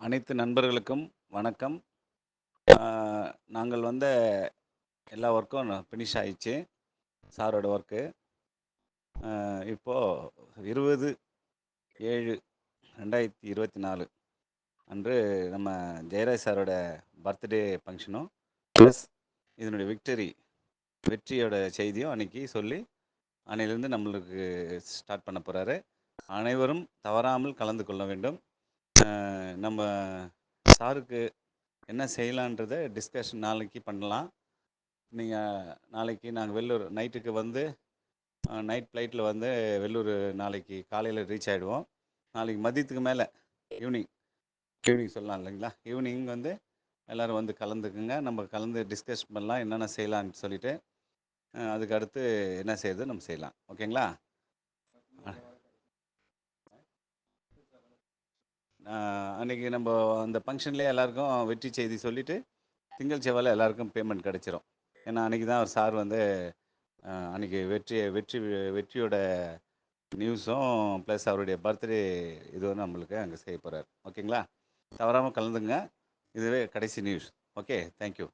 அனைத்து நண்பர்களுக்கும் வணக்கம். ஆ நாங்கள் எல்லா ஒர்க்கும் ஃபினிஷ் ஆயிடுச்சு. சாரோட ஒர்க்கு. இப்போ 20/7/2024 அன்று நம்ம ஜெயராஜ் சாரோட பர்த்டே ஃபங்ஷனும், ப்ளஸ் இதனுடைய வெற்றியோட செய்தியும் அன்னைக்கு சொல்லி, அன்னையிலேருந்து நம்மளுக்கு ஸ்டார்ட் பண்ண போறாரு. அனைவரும் தவறாமல் கலந்து கொள்ள வேண்டும். நம்ம சாருக்கு என்ன செய்யலான்றத டிஸ்கஷன் நாளைக்கு பண்ணலாம். நாளைக்கு நாங்கள் வெள்ளூர் நைட்டுக்கு நைட் ஃப்ளைட்டில் வெள்ளூர் நாளைக்கு காலையில் ரீச் ஆகிடுவோம். நாளைக்கு மதியத்துக்கு மேலே ஈவினிங் ஈவினிங் சொல்லலாம் இல்லைங்களா? ஈவினிங் எல்லோரும் கலந்துக்குங்க. நம்ம கலந்து டிஸ்கஸ் பண்ணலாம், என்னென்ன செய்யலான்னு சொல்லிட்டு. அதுக்கு அடுத்து என்ன செய்யுது நம்ம செய்யலாம். ஓகேங்களா? அன்றைக்கி நம்ம அந்த ஃபங்க்ஷன்லேயே எல்லாருக்கும் வெற்றி செய்தி சொல்லிவிட்டு, திங்கள் செவ்வாயில் எல்லாருக்கும் பேமெண்ட் கிடச்சிரும். ஏன்னா அன்றைக்கி தான் அவர் சார் அன்றைக்கி வெற்றியோட நியூஸும் ப்ளஸ் அவருடைய பர்த்டே இதுவும் நம்மளுக்கு அங்கே செய்ய போகிறார். ஓகேங்களா? தவறாமல் கலந்துங்க. இதுவே கடைசி நியூஸ். Okay, thank you.